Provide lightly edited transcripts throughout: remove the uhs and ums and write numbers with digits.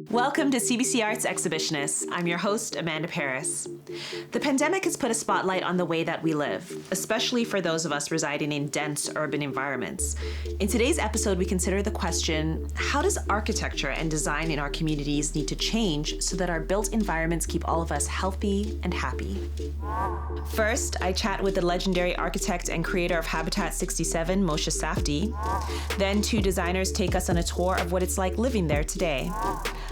Welcome to CBC Arts Exhibitionists. I'm your host, Amanda Paris. The pandemic has put a spotlight on the way that we live, especially for those of us residing in dense urban environments. In today's episode, we consider the question, how does architecture and design in our communities need to change so that our built environments keep all of us healthy and happy? First, I chat with the legendary architect and creator of Habitat 67, Moshe Safdie. Then two designers take us on a tour of what it's like living there today.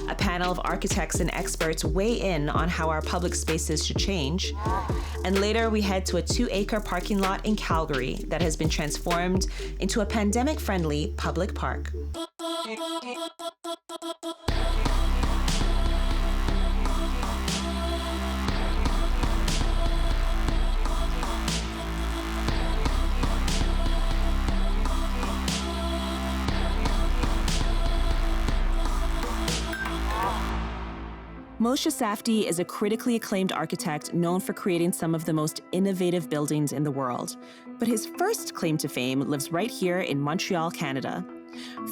A panel of architects and experts weigh in on how our public spaces should change. And later we head to a 2-acre parking lot in Calgary that has been transformed into a pandemic-friendly public park. Moshe Safdie is a critically acclaimed architect known for creating some of the most innovative buildings in the world. But his first claim to fame lives right here in Montreal, Canada.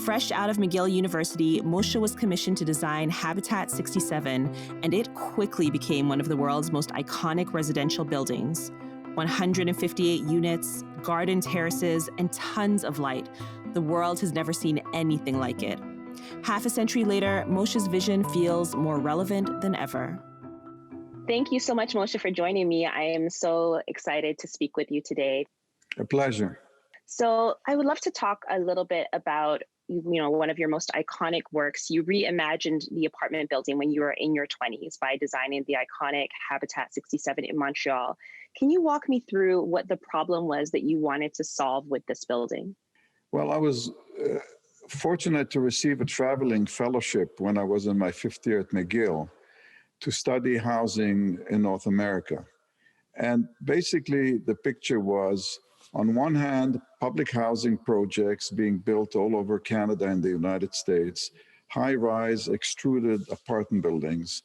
Fresh out of McGill University, Moshe was commissioned to design Habitat 67, and it quickly became one of the world's most iconic residential buildings. 158 units, garden terraces, and tons of light. The world has never seen anything like it. Half a century later, Moshe's vision feels more relevant than ever. Thank you so much, Moshe, for joining me. I am so excited to speak with you today. A pleasure. So I would love to talk a little bit about, one of your most iconic works. You reimagined the apartment building when you were in your 20s by designing the iconic Habitat 67 in Montreal. Can you walk me through what the problem was that you wanted to solve with this building? Well, I was fortunate to receive a traveling fellowship when I was in my 5th year at McGill to study housing in North America. And basically the picture was, on one hand, public housing projects being built all over Canada and the United States, high-rise extruded apartment buildings,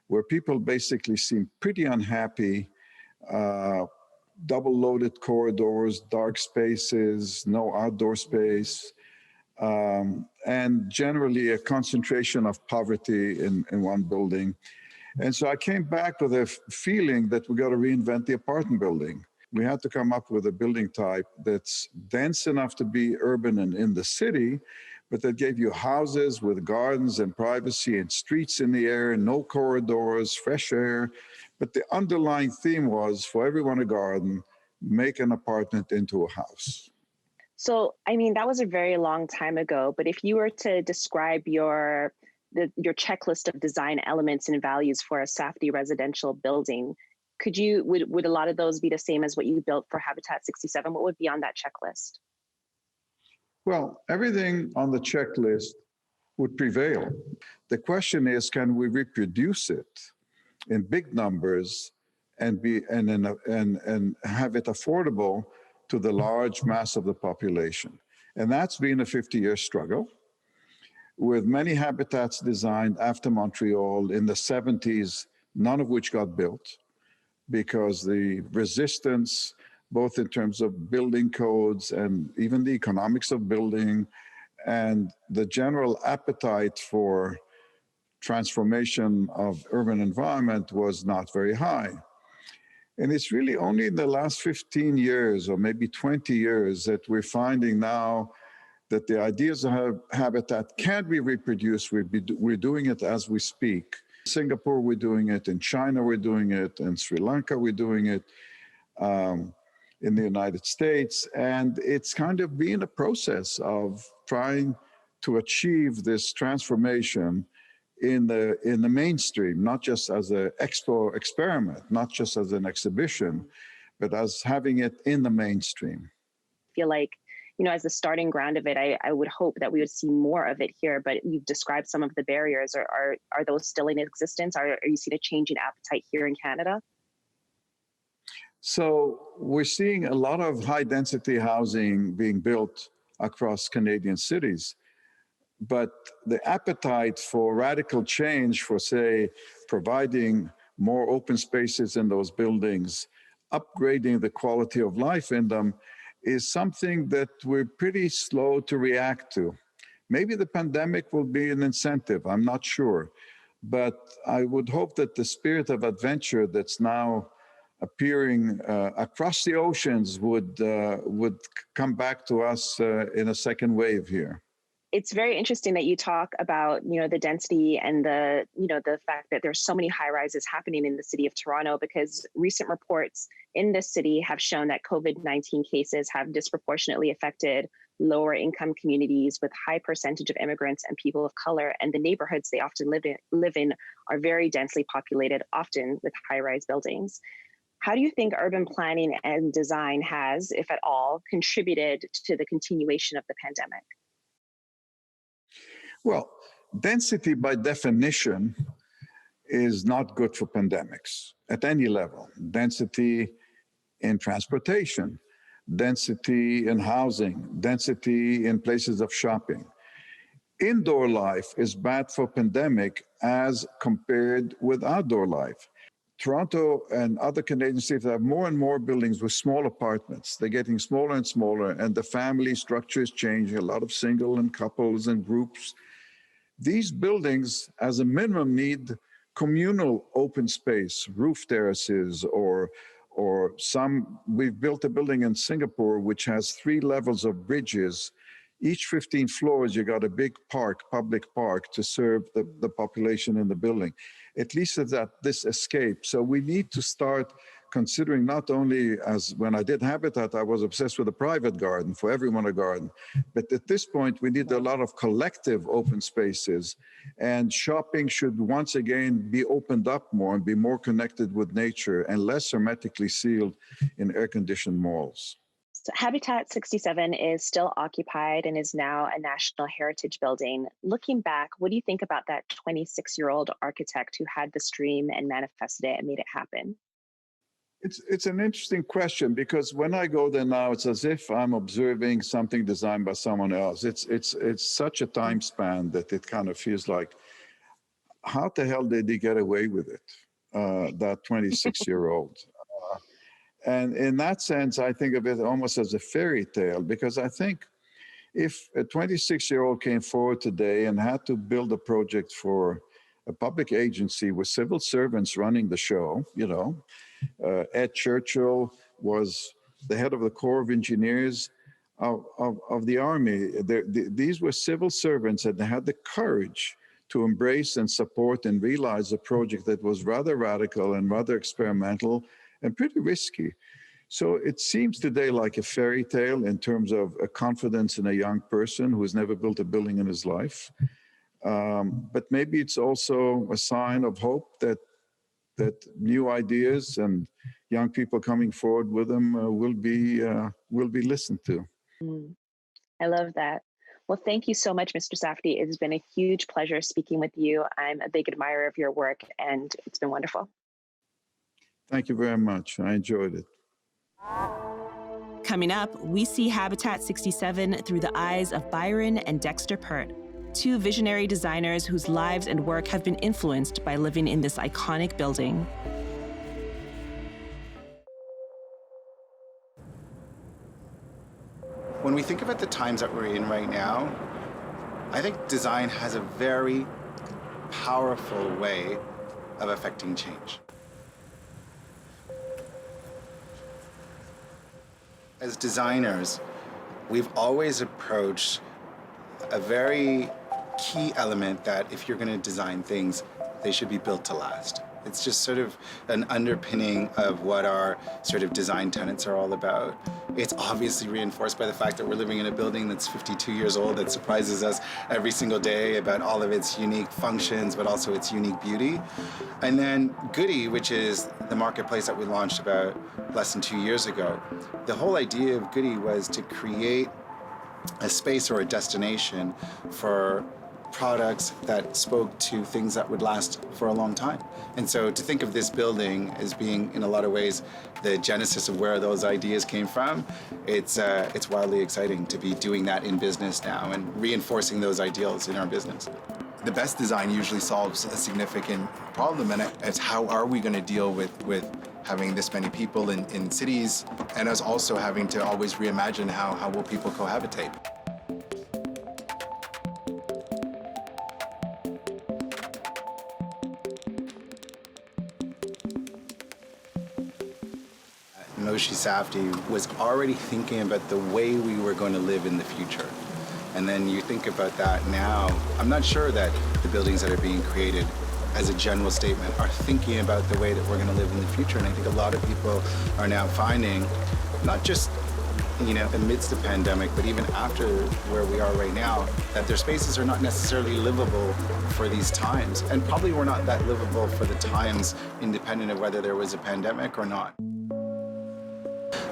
where people basically seemed pretty unhappy, double-loaded corridors, dark spaces, no outdoor space, and generally a concentration of poverty in one building. And so I came back with a feeling that we got to reinvent the apartment building. We had to come up with a building type that's dense enough to be urban and in the city, but that gave you houses with gardens and privacy and streets in the air, no corridors, fresh air. But the underlying theme was, for everyone a garden, make an apartment into a house. So, that was a very long time ago, but if you were to describe your checklist of design elements and values for a Safdie residential building, would a lot of those be the same as what you built for Habitat 67? What would be on that checklist? Well, everything on the checklist would prevail. The question is, can we reproduce it in big numbers and have it affordable to the large mass of the population? And that's been a 50-year struggle, with many habitats designed after Montreal in the 70s, none of which got built because the resistance, both in terms of building codes and even the economics of building, and the general appetite for transformation of urban environment was not very high. And it's really only in the last 15 years or maybe 20 years that we're finding now that the ideas of habitat can be reproduced. We're doing it as we speak. In Singapore, we're doing it. In China, we're doing it. In Sri Lanka, we're doing it. In the United States. And it's kind of been a process of trying to achieve this transformation in the mainstream, not just as an experiment, not just as an exhibition, but as having it in the mainstream. I feel like, as the starting ground of it, I would hope that we would see more of it here, but you've described some of the barriers. Are those still in existence? Are you seeing a change in appetite here in Canada? So we're seeing a lot of high density housing being built across Canadian cities. But the appetite for radical change, for, say, providing more open spaces in those buildings, upgrading the quality of life in them, is something that we're pretty slow to react to. Maybe the pandemic will be an incentive, I'm not sure. But I would hope that the spirit of adventure that's now appearing across the oceans would come back to us in a second wave here. It's very interesting that you talk about, the density and the fact that there's so many high rises happening in the city of Toronto, because recent reports in this city have shown that COVID-19 cases have disproportionately affected lower income communities with high percentage of immigrants and people of color, and the neighborhoods they often live in are very densely populated, often with high-rise buildings. How do you think urban planning and design has, if at all, contributed to the continuation of the pandemic? Well, density by definition is not good for pandemics at any level. Density in transportation, density in housing, density in places of shopping. Indoor life is bad for pandemic as compared with outdoor life. Toronto and other Canadian cities have more and more buildings with small apartments. They're getting smaller and smaller, and the family structure is changing, a lot of single and couples and groups. These buildings, as a minimum, need communal open space, roof terraces, or some. We've built a building in Singapore which has 3 levels of bridges. Each 15 floors, you got a big park, public park, to serve the population in the building. At least it's at this escape. So we need to start considering, not only, as when I did Habitat, I was obsessed with a private garden, for everyone a garden. But at this point, we need a lot of collective open spaces, and shopping should once again be opened up more and be more connected with nature and less hermetically sealed in air-conditioned malls. So Habitat 67 is still occupied and is now a National Heritage Building. Looking back, what do you think about that 26-year-old architect who had this dream and manifested it and made it happen? It's an interesting question, because when I go there now, it's as if I'm observing something designed by someone else. It's such a time span that it kind of feels like, how the hell did he get away with it, that 26-year-old? And in that sense, I think of it almost as a fairy tale, because I think if a 26-year-old came forward today and had to build a project for a public agency with civil servants running the show, Ed Churchill was the head of the Corps of Engineers of the Army. These were civil servants, and they had the courage to embrace and support and realize a project that was rather radical and rather experimental and pretty risky. So it seems today like a fairy tale in terms of a confidence in a young person who has never built a building in his life. But maybe it's also a sign of hope that new ideas and young people coming forward with them will be listened to. I love that. Well, thank you so much, Mr. Safdie. It's been a huge pleasure speaking with you. I'm a big admirer of your work, and it's been wonderful. Thank you very much. I enjoyed it. Coming up, we see Habitat 67 through the eyes of Byron and Dexter Pert, 2 visionary designers whose lives and work have been influenced by living in this iconic building. When we think about the times that we're in right now, I think design has a very powerful way of affecting change. As designers, we've always approached a very key element that if you're going to design things, they should be built to last. It's just sort of an underpinning of what our sort of design tenets are all about. It's obviously reinforced by the fact that we're living in a building that's 52 years old that surprises us every single day about all of its unique functions, but also its unique beauty. And then Goody, which is the marketplace that we launched about less than 2 years ago. The whole idea of Goody was to create a space or a destination for products that spoke to things that would last for a long time. And so to think of this building as being, in a lot of ways, the genesis of where those ideas came from, it's wildly exciting to be doing that in business now and reinforcing those ideals in our business. The best design usually solves a significant problem, and it's how are we going to deal with having this many people in cities, and us also having to always reimagine how will people cohabitate. Moshe Safdie was already thinking about the way we were going to live in the future. And then you think about that now, I'm not sure that the buildings that are being created as a general statement are thinking about the way that we're going to live in the future. And I think a lot of people are now finding, not just amidst the pandemic, but even after where we are right now, that their spaces are not necessarily livable for these times. And probably were not that livable for the times independent of whether there was a pandemic or not.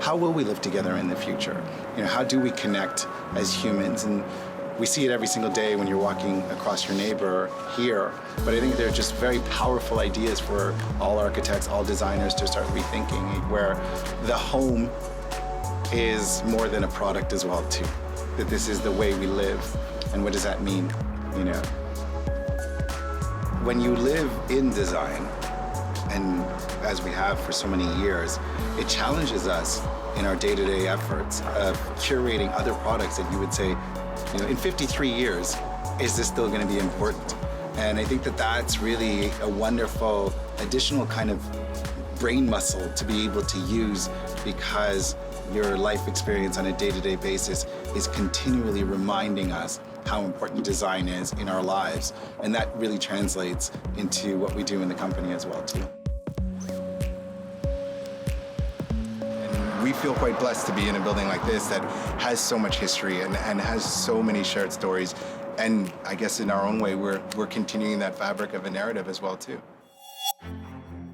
How will we live together in the future? How do we connect as humans? And we see it every single day when you're walking across your neighbor here. But I think they're just very powerful ideas for all architects, all designers to start rethinking, where the home is more than a product as well too. That this is the way we live. And what does that mean? When you live in design, and as we have for so many years, it challenges us in our day-to-day efforts of curating other products that you would say, in 53 years, is this still going to be important? And I think that that's really a wonderful additional kind of brain muscle to be able to use, because your life experience on a day-to-day basis is continually reminding us how important design is in our lives. And that really translates into what we do in the company as well too. We feel quite blessed to be in a building like this that has so much history and has so many shared stories. And I guess in our own way, we're continuing that fabric of a narrative as well too.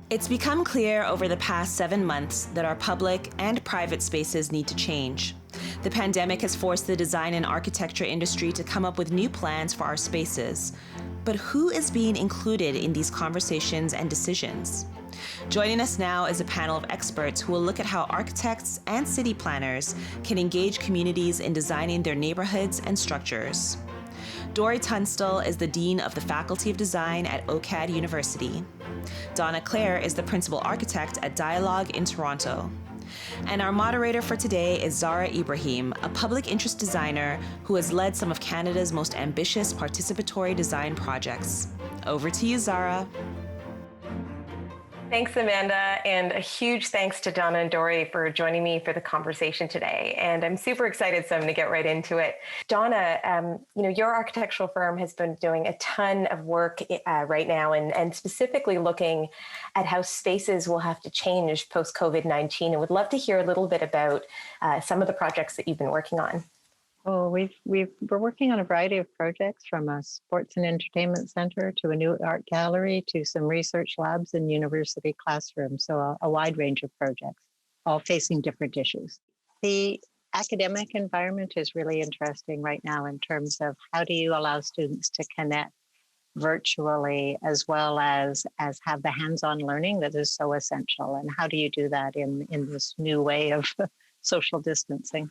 It's become clear over the past 7 months that our public and private spaces need to change. The pandemic has forced the design and architecture industry to come up with new plans for our spaces. But who is being included in these conversations and decisions? Joining us now is a panel of experts who will look at how architects and city planners can engage communities in designing their neighborhoods and structures. Dory Tunstall is the Dean of the Faculty of Design at OCAD University. Donna Clare is the Principal Architect at Dialogue in Toronto. And our moderator for today is Zara Ibrahim, a public interest designer who has led some of Canada's most ambitious participatory design projects. Over to you, Zara. Thanks, Amanda, and a huge thanks to Donna and Dory for joining me for the conversation today. And I'm super excited, so I'm going to get right into it. Donna, your architectural firm has been doing a ton of work right now, and specifically looking at how spaces will have to change post-COVID-19. And would love to hear a little bit about some of the projects that you've been working on. Oh, we're working on a variety of projects, from a sports and entertainment center to a new art gallery to some research labs and university classrooms. So a wide range of projects, all facing different issues. The academic environment is really interesting right now in terms of how do you allow students to connect virtually as well as have the hands-on learning that is so essential. And how do you do that in this new way of social distancing?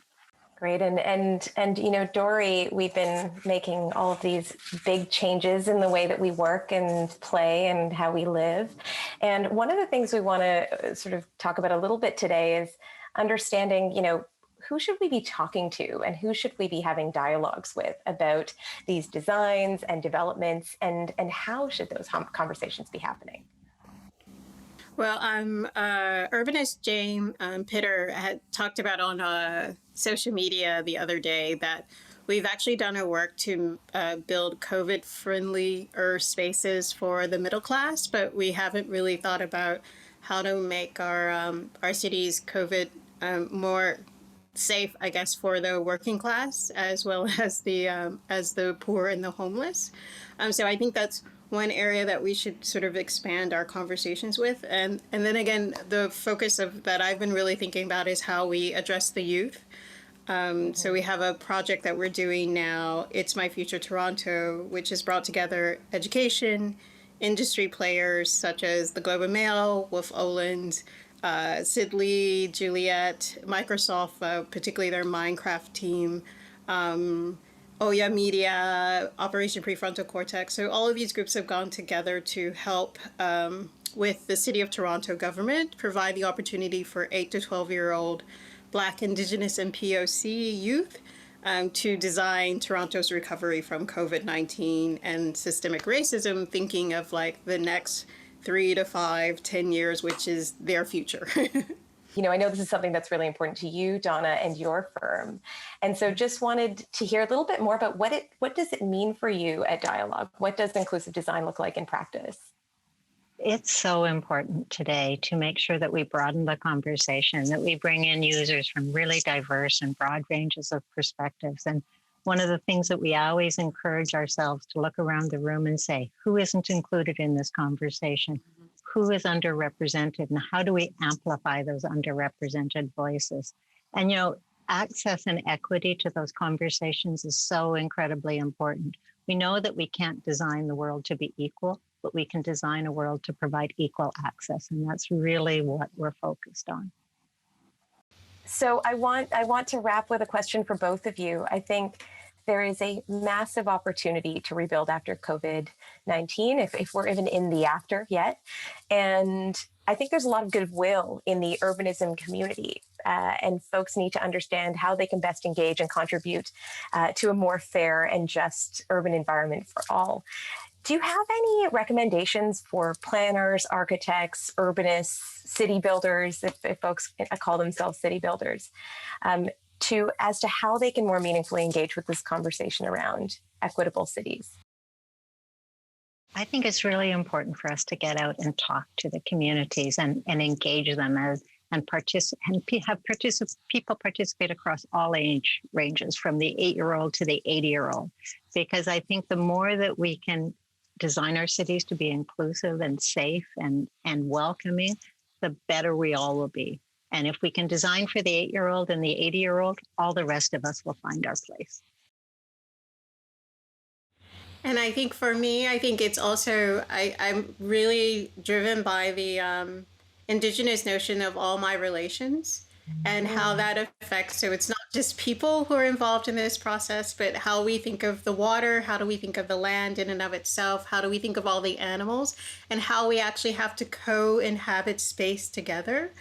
Great. And Dory, we've been making all of these big changes in the way that we work and play and how we live. And one of the things we want to sort of talk about a little bit today is understanding, who should we be talking to and who should we be having dialogues with about these designs and developments, and how should those conversations be happening? Well, urbanist James Pitter had talked about on social media the other day that we've actually done our work to build COVID-friendlier spaces for the middle class, but we haven't really thought about how to make our cities COVID more safe, I guess, for the working class as well as the poor and the homeless. So I think that's one area that we should sort of expand our conversations with. And then again, the focus that I've been really thinking about is how we address the youth. So we have a project that we're doing now, It's My Future Toronto, which has brought together education, industry players such as the Globe and Mail, Wolf Oland, Sidley, Juliet, Microsoft, particularly their Minecraft team, Oya Media, Operation Prefrontal Cortex. So all of these groups have gone together to help with the City of Toronto government provide the opportunity for 8 to 12-year-old Black, Indigenous, and POC youth to design Toronto's recovery from COVID-19 and systemic racism, thinking of like the next 3 to 5, 10 years, which is their future. You know, I know this is something that's really important to you, Donna, and your firm. And so just wanted to hear a little bit more about what does it mean for you at Dialogue? What does inclusive design look like in practice? It's so important today to make sure that we broaden the conversation, that we bring in users from really diverse and broad ranges of perspectives. And one of the things that we always encourage ourselves to look around the room and say, who isn't included in this conversation? Who is underrepresented? And how do we amplify those underrepresented voices? And, you know, access and equity to those conversations is so incredibly important. We know that we can't design the world to be equal, but we can design a world to provide equal access. And that's really what we're focused on. So I want to wrap with a question for both of you. I think there is a massive opportunity to rebuild after COVID-19, if we're even in the after yet. And I think there's a lot of goodwill in the urbanism community, and folks need to understand how they can best engage and contribute to a more fair and just urban environment for all. Do you have any recommendations for planners, architects, urbanists, city builders, if folks call themselves city builders, as to how they can more meaningfully engage with this conversation around equitable cities? I think it's really important for us to get out and talk to the communities and engage them people participate across all age ranges, from the 8-year-old to the 80-year-old, because I think the more that we can design our cities to be inclusive and safe and welcoming, the better we all will be. And if we can design for the 8-year-old and the 80-year-old, all the rest of us will find our place. And I think for me, I think it's also, I'm really driven by the Indigenous notion of all my relations and how that affects. So it's not just people who are involved in this process, but how we think of the water, how do we think of the land in and of itself, how do we think of all the animals, and how we actually have to co-inhabit space together.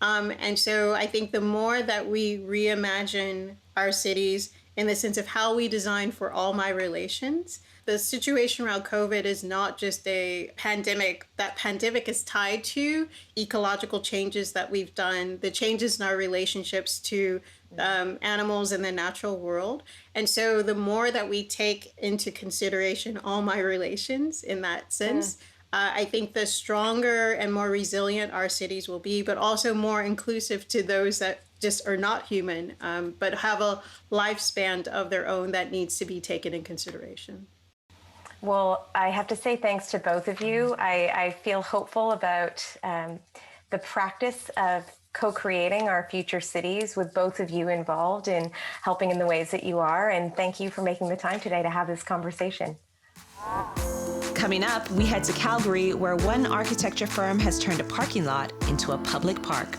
And so I think the more that we reimagine our cities in the sense of how we design for all my relations, the situation around COVID is not just a pandemic. That pandemic is tied to ecological changes that we've done, the changes in our relationships to animals in the natural world. And so the more that we take into consideration all my relations in that sense, I think the stronger and more resilient our cities will be, but also more inclusive to those that just are not human, but have a lifespan of their own that needs to be taken in consideration. Well, I have to say thanks to both of you. I feel hopeful about the practice of co-creating our future cities with both of you involved in helping in the ways that you are. And thank you for making the time today to have this conversation. Coming up, we head to Calgary, where one architecture firm has turned a parking lot into a public park.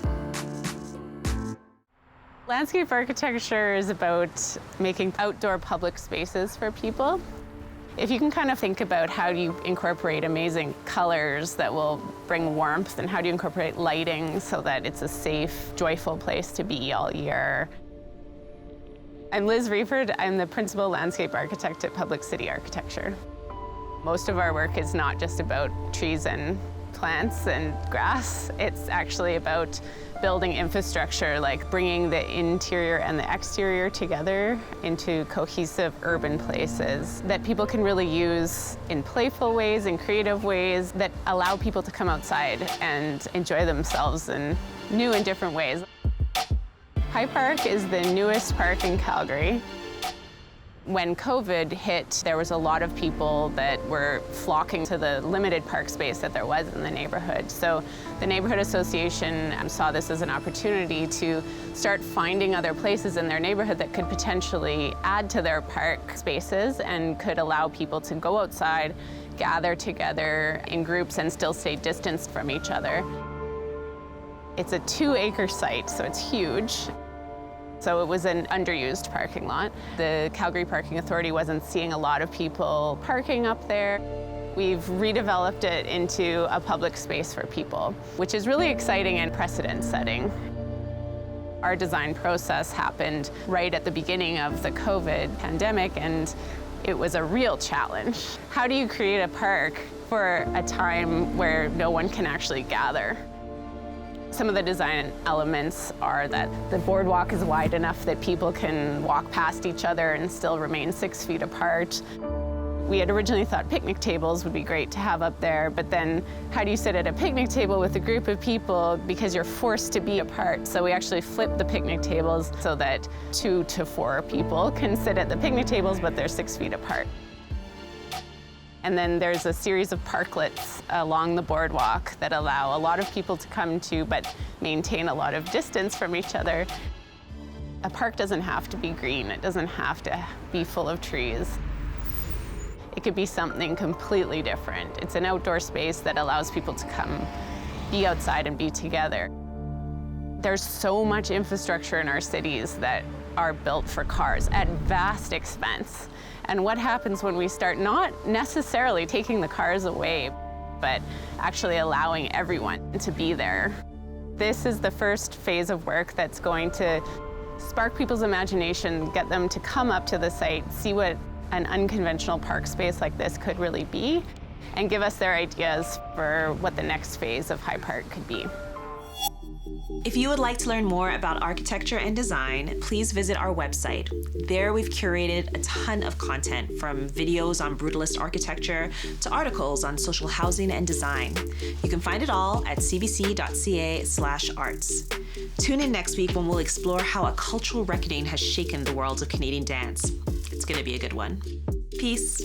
Landscape architecture is about making outdoor public spaces for people. If you can kind of think about how do you incorporate amazing colors that will bring warmth, and how do you incorporate lighting so that it's a safe, joyful place to be all year. I'm Liz Reeford. I'm the principal landscape architect at Public City Architecture. Most of our work is not just about trees and plants and grass. It's actually about building infrastructure, like bringing the interior and the exterior together into cohesive urban places that people can really use in playful ways, in creative ways that allow people to come outside and enjoy themselves in new and different ways. High Park is the newest park in Calgary. When COVID hit, there was a lot of people that were flocking to the limited park space that there was in the neighborhood. So the Neighborhood Association saw this as an opportunity to start finding other places in their neighborhood that could potentially add to their park spaces and could allow people to go outside, gather together in groups and still stay distanced from each other. It's a 2-acre site, so it's huge. So it was an underused parking lot. The Calgary Parking Authority wasn't seeing a lot of people parking up there. We've redeveloped it into a public space for people, which is really exciting and precedent-setting. Our design process happened right at the beginning of the COVID pandemic, and it was a real challenge. How do you create a park for a time where no one can actually gather? Some of the design elements are that the boardwalk is wide enough that people can walk past each other and still remain 6 feet apart. We had originally thought picnic tables would be great to have up there, but then how do you sit at a picnic table with a group of people because you're forced to be apart? So we actually flipped the picnic tables so that 2 to 4 people can sit at the picnic tables, but they're 6 feet apart. And then there's a series of parklets along the boardwalk that allow a lot of people to come to, but maintain a lot of distance from each other. A park doesn't have to be green. It doesn't have to be full of trees. It could be something completely different. It's an outdoor space that allows people to come be outside and be together. There's so much infrastructure in our cities that are built for cars at vast expense. And what happens when we start not necessarily taking the cars away, but actually allowing everyone to be there? This is the first phase of work that's going to spark people's imagination, get them to come up to the site, see what an unconventional park space like this could really be, and give us their ideas for what the next phase of High Park could be. If you would like to learn more about architecture and design, please visit our website. There we've curated a ton of content, from videos on brutalist architecture to articles on social housing and design. You can find it all at cbc.ca/arts. Tune in next week when we'll explore how a cultural reckoning has shaken the world of Canadian dance. It's going to be a good one. Peace.